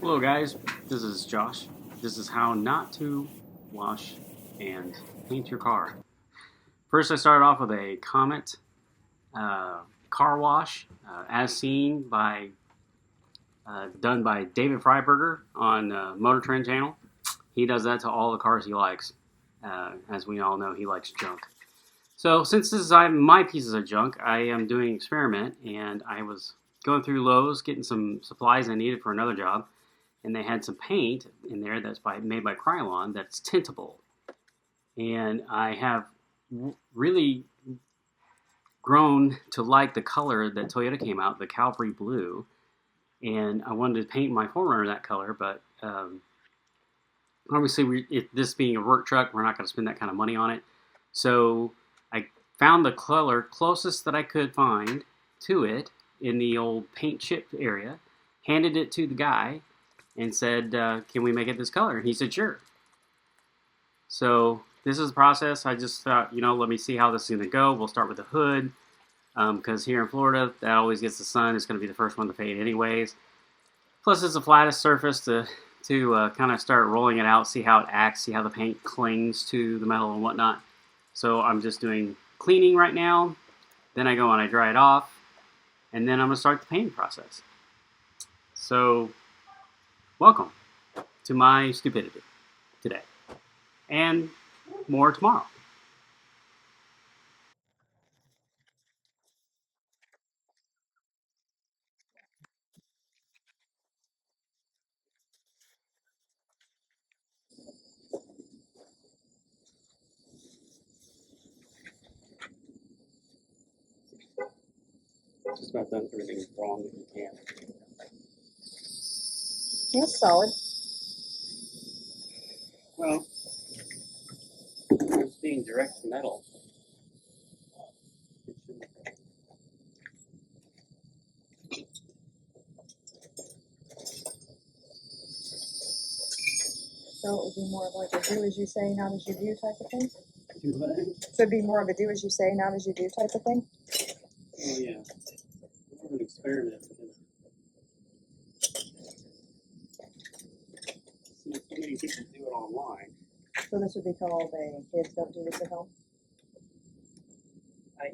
Hello guys, this is Josh. This is how not to wash and paint your car. First I started off with a Comet car wash as seen by done by David Freiberger on Motor Trend channel. He does that to all the cars he likes. As we all know, he likes junk. So since this is my pieces of junk, I am doing an experiment, and I was going through Lowe's getting some supplies I needed for another job, and they had some paint in there that's made by Krylon that's tintable. And I have really grown to like the color that Toyota came out, the Calvary Blue, and I wanted to paint my 4Runner that color, but obviously this being a work truck, we're not going to spend that kind of money on it. So I found the color closest that I could find to it in the old paint chip area, handed it to the guy, and said, can we make it this color? And he said, sure. So this is the process. I just thought, let me see how this is going to go. We'll start with the hood, because here in Florida, that always gets the sun. It's going to be the first one to fade anyways. Plus, it's the flattest surface to kind of start rolling it out, see how it acts, see how the paint clings to the metal and whatnot. So I'm just doing cleaning right now. Then I go and I dry it off, and then I'm going to start the painting process. So welcome to my stupidity today, and more tomorrow. Just about done everything wrong that you can. That's solid. Well, it's being direct to metal. So it would be more of like a do as you say, not as you do type of thing? Do what? So it'd be more of a do as you say, not as you do type of thing? Oh yeah, more of an experiment. See, so many people do it online. So this would be called a kids don't do this at home?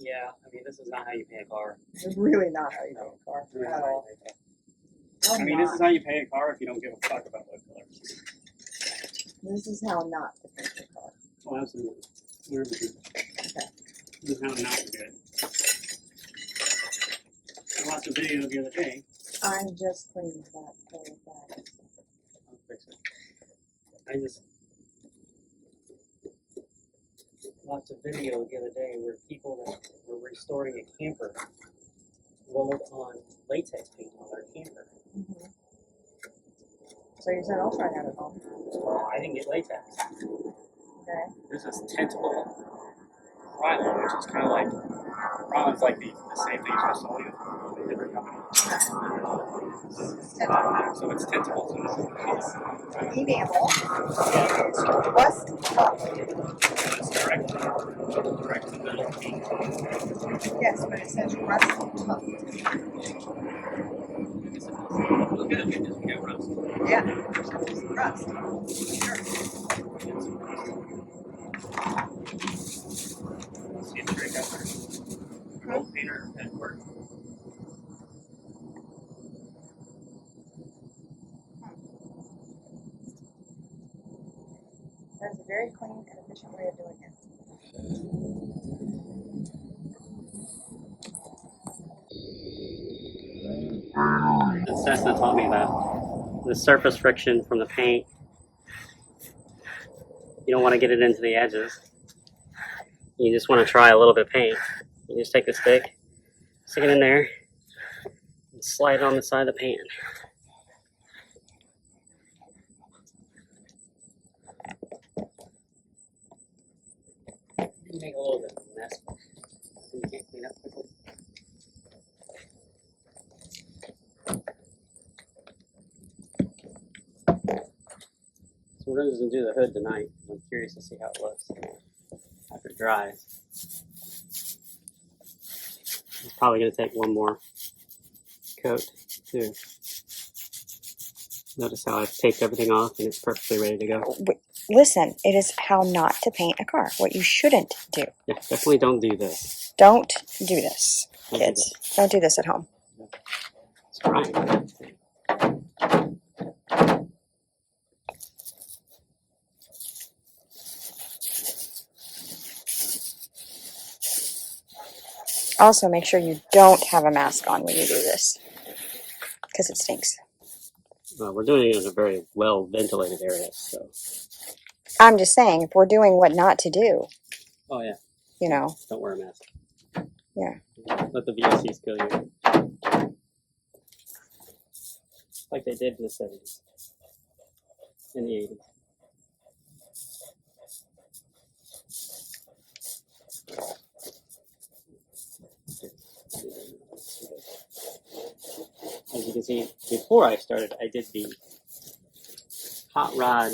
Yeah, I mean, this is not how you paint a car. It's really not how you paint a car at all. I mean, this is how you paint a car if you don't give a fuck about what color. This is how not to paint a car. Oh, absolutely. Okay. This is how not to do it. I watched a video the other day. I just cleaned that whole bag. I'll fix it. I just watched a video the other day where people that were restoring a camper rolled on latex paint on their camper. Mm-hmm. So you said I'll try that at home. Well, I didn't get latex. Okay. This is tintable Krylon, which is kind of like Krylon's like the same thing as Rust-Oleum, a different company. So it's tintable. So it's enamel. It's rust tough. it's direct to metal paint. Yes, but it says rust tough. Look good, it doesn't get rust. Yeah, it's rust. Sure. See a trick out there. Old painter at work. That is a very clean and efficient way of doing it. Cessna taught me that. The surface friction from the paint, you don't want to get it into the edges. You just want to try a little bit of paint. You just take the stick, stick it in there, and slide it on the side of the pan. You make a little bit of a mess. So you can't clean up quickly. So we're going to do the hood tonight. I'm curious to see how it looks after it dries. It's probably going to take one more coat too. Notice how I've taped everything off and it's perfectly ready to go. Listen, it is how not to paint a car. What you shouldn't do. Yeah, definitely don't do this. Don't do this, Don't kids. do this. Don't do this at home. It's fine. Also, make sure you don't have a mask on when you do this, because it stinks. Well, we're doing it in a very well ventilated area, so. I'm just saying, if we're doing what not to do, Oh yeah. you know. Don't wear a mask. Yeah. Let the VOCs kill you. Like they did in the 70s. In the 80s. As you can see, before I started, I did the hot rod,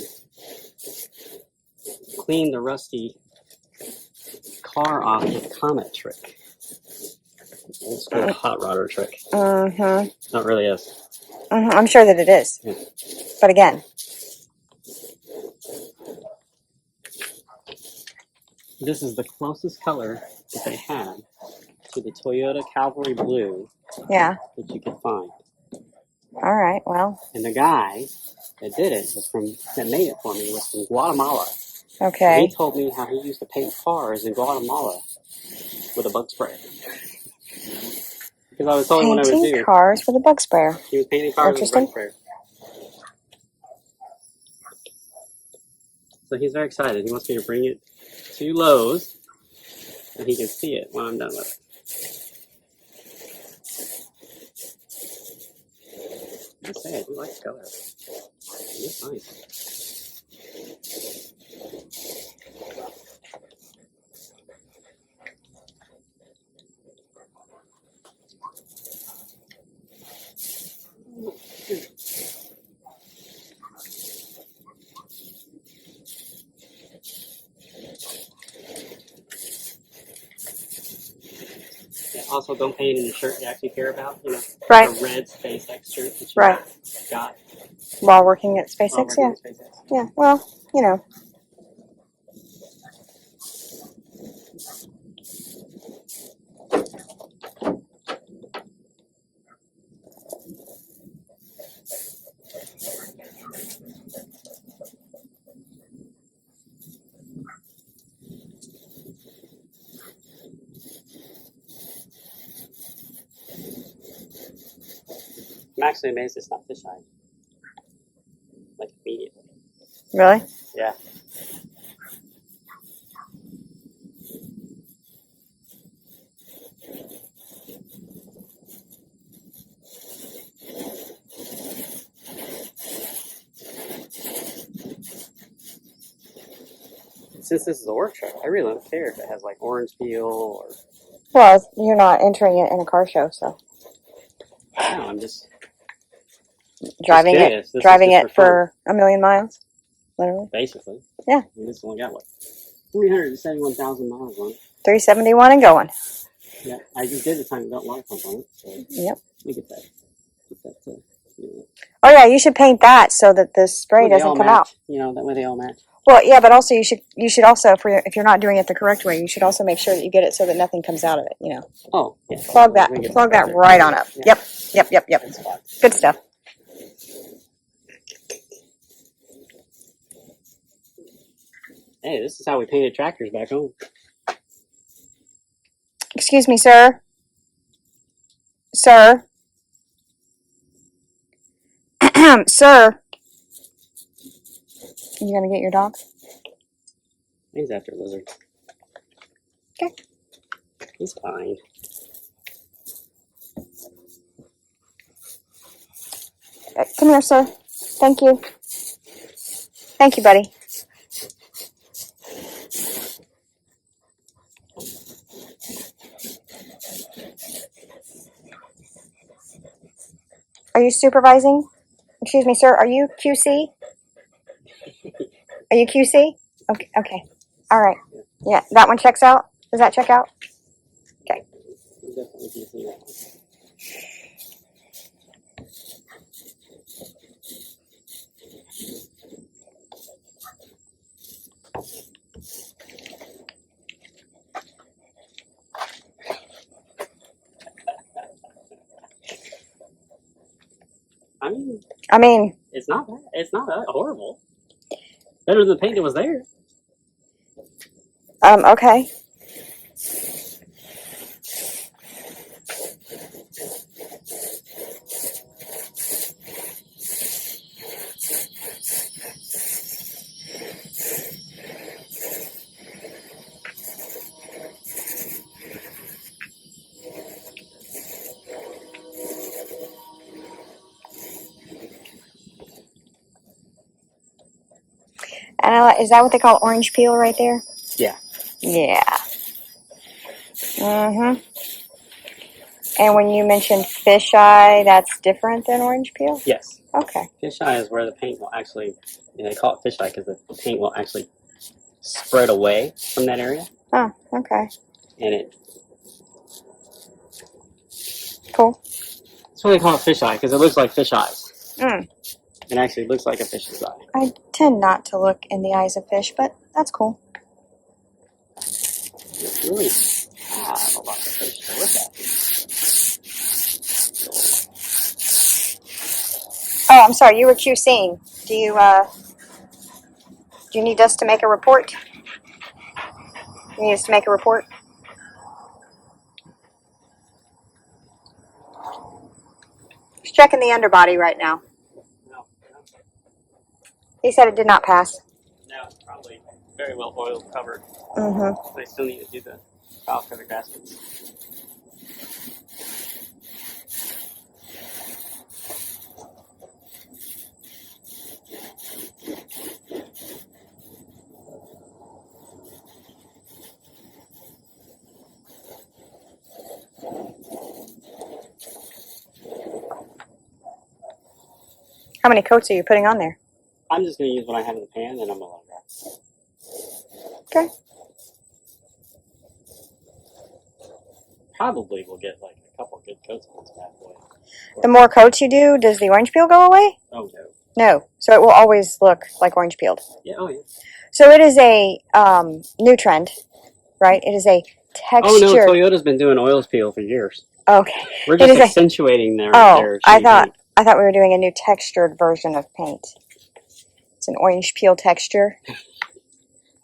clean the rusty car off with Comet trick. Old school hot rodder trick. Mm-hmm. Not really is. Mm-hmm. I'm sure that it is. Yeah. But again. This is the closest color that they had to the Toyota Cavalry Blue Yeah. that you could find. All right. Well. And the guy that did it that made it for me was from Guatemala. Okay. And he told me how he used to paint cars in Guatemala with a bug sprayer. Because I was told him what I would do. Painting cars with a bug sprayer. He was painting cars with a bug sprayer. So he's very excited. He wants me to bring it to Lowe's and he can see it when I'm done with it. I say I do like the color. It's nice. Yeah, also, don't paint in the shirt you actually care about. You know, right. The red SpaceX shirt that you got while working at SpaceX. Yeah. At SpaceX. Yeah. Well, you know. I'm actually amazed it's not fisheye. Like immediately. Really? Yeah. Since this is a work truck, I really don't care if it has like orange peel or. Well, you're not entering it in a car show, so. No, I'm just driving curious. it for a million miles, literally. Basically. Yeah. I mean, this only got what 371,000 miles on it. 371 and going. Yeah, I just did the time without water pump on it. So yep. We get that. Oh yeah, you should paint that so that the spray doesn't come out. You know, that way they all match. Well, yeah, but also you should also, if you're not doing it the correct way, you should also make sure that you get it so that nothing comes out of it. You know. Oh, yeah. Plug that right on up. Yeah. Yep. Good stuff. Hey, this is how we painted tractors back home. Excuse me, sir. Sir. Sir. You gonna get your dog? He's after a lizard. Okay. He's fine. Come here, sir. Thank you. Thank you, buddy. Are you supervising? Excuse me, sir. Are you QC? Are you QC? Okay. Okay. All right. Yeah, that one checks out. Does that check out? Okay. I mean, it's not bad. It's not horrible. Better than the paint that was there. Okay. Is that what they call orange peel right there? Yeah. Yeah. Mm-hmm. And when you mentioned fisheye, that's different than orange peel? Yes. Okay. Fisheye is where the paint will actually, they call it fisheye because the paint will actually spread away from that area. Oh, okay. And it. Cool. That's why they call it fisheye because it looks like fish eyes. Mm. It actually looks like a fish's eye. I tend not to look in the eyes of fish, but that's cool. It's really have a lot of fish to look at. Oh, I'm sorry. You were QCing. Do you need us to make a report? You need us to make a report? Just checking the underbody right now. No. He said it did not pass. No, it's probably very well oil covered. Mm-hmm. They still need to do the valve cover gaskets. How many coats are you putting on there? I'm just going to use what I have in the pan, and I'm going to let it dry. Okay. Probably will get like a couple good coats on this bad boy. The more coats you do, does the orange peel go away? Oh, no. No. So it will always look like orange peeled. Yeah, oh, yeah. So it is a new trend, right? It is a texture. Oh, no, Toyota's been doing oil peel for years. Okay. We're just accentuating their I thought we were doing a new textured version of paint. It's an orange peel texture.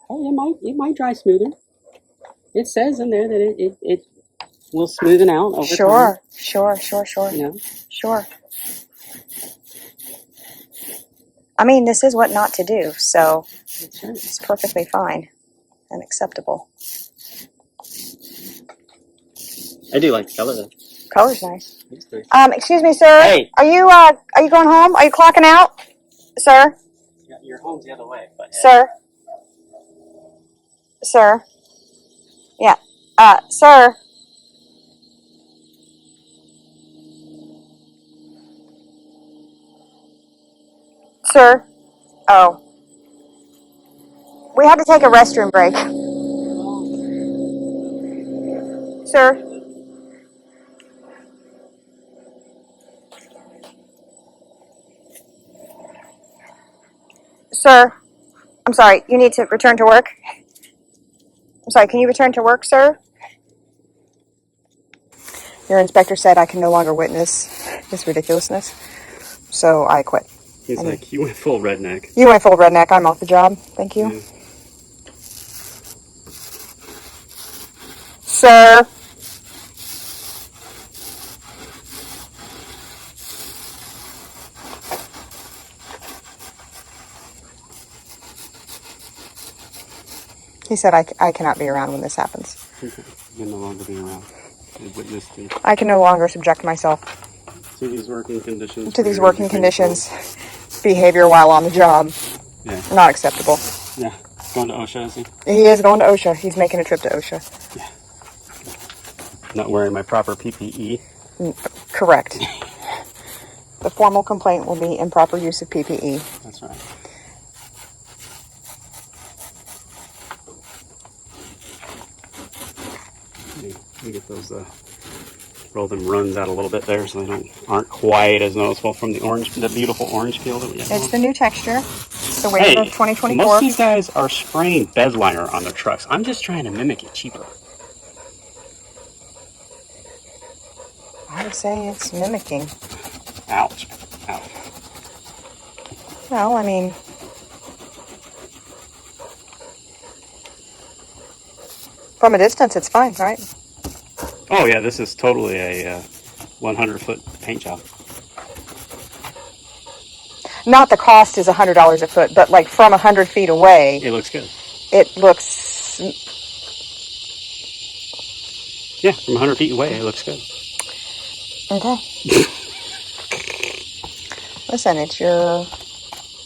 Oh, it might dry smoother. It says in there that it will smoothen out over time. Sure. You know? Sure. I mean, this is what not to do, so it's perfectly fine and acceptable. I do like the color though. Color's nice. Nice. Excuse me, sir. Hey. Are you going home? Are you clocking out, sir? Yeah, your home's the other way, but Sir. Yeah. Sir. Sir. Oh. We had to take a restroom break. Sir. Sir. I'm sorry. You need to return to work? I'm sorry. Can you return to work, sir? Your inspector said I can no longer witness this ridiculousness, so I quit. He's like, you went full redneck. You went full redneck. I'm off the job. Thank you. Yeah. Sir. He said I cannot be around when this happens. Okay. You can no longer be around. Witness I can no longer subject myself to these working conditions. Behavior while on the job. Yeah. Not acceptable. Yeah. Going to OSHA, is he? He is going to OSHA. He's making a trip to OSHA. Yeah. Not wearing my proper PPE. Correct. The formal complaint will be improper use of PPE. That's right. We get those roll them runs out a little bit there so they aren't quite as noticeable from the beautiful orange peel that we have. It's the new texture. the wave Hey, of 2024. most of these guys are spraying bedliner on their trucks. I'm just trying to mimic it cheaper. I would say it's mimicking. Ouch. Ouch. Well, I mean, from a distance, it's fine, right? Oh yeah, this is totally a 100-foot paint job. Not the cost is $100 a foot, but like from 100 feet away, It looks good. it looks. Yeah, from 100 feet away, it looks good. Okay. Listen, it's your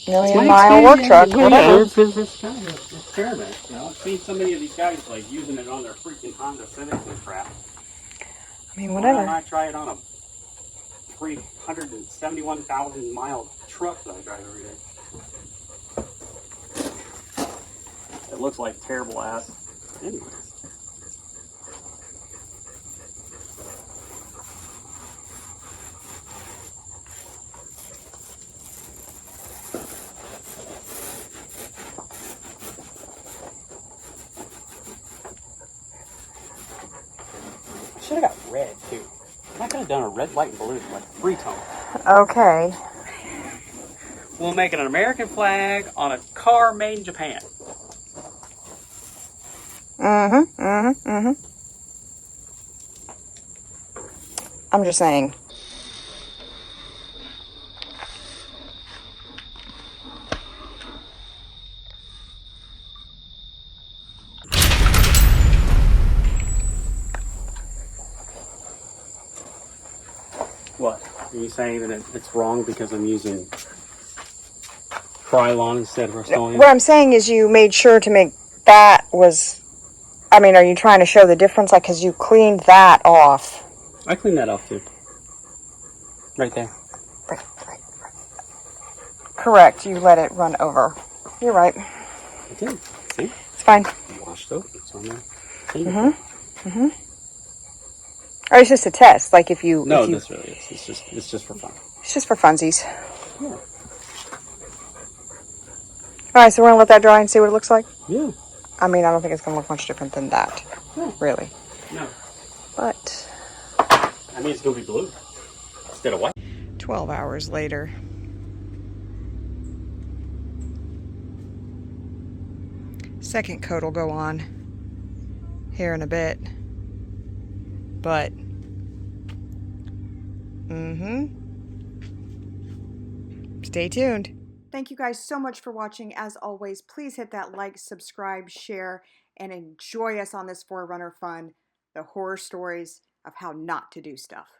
million My mile work experience. truck, Well, whatever. yeah, it's kind of an experiment. You know, I've seen so many of these guys like using it on their freaking Honda Civics and crap. I mean, Why whatever. don't I try it on a 371,000 mile truck that I drive every day? It looks like terrible ass. Anyways. I should have got red too. I could have done a red, white, and blue, like 3-tone. Okay. We'll make an American flag on a car made in Japan. I'm just saying. What? Are you saying that it's wrong because I'm using Krylon instead of Rust-Oleum? What I'm saying is you made sure to make that was. I mean, are you trying to show the difference? Like, because you cleaned that off. I cleaned that off too. Right there. Right. Correct. You let it run over. You're right. I did. See? It's fine. Washed over. It's on there. Or it's just a test. Like if you. No, if you, this really is. It's just for fun. It's just for funsies. Yeah. All right, so we're gonna let that dry and see what it looks like. Yeah. I mean, I don't think it's gonna look much different than that. No. Really. No. But. I mean, it's gonna be blue instead of white. 12 hours later. Second coat will go on here in a bit. But, stay tuned. Thank you guys so much for watching. As always, please hit that like, subscribe, share, and enjoy us on this 4Runner fun, the horror stories of how not to do stuff.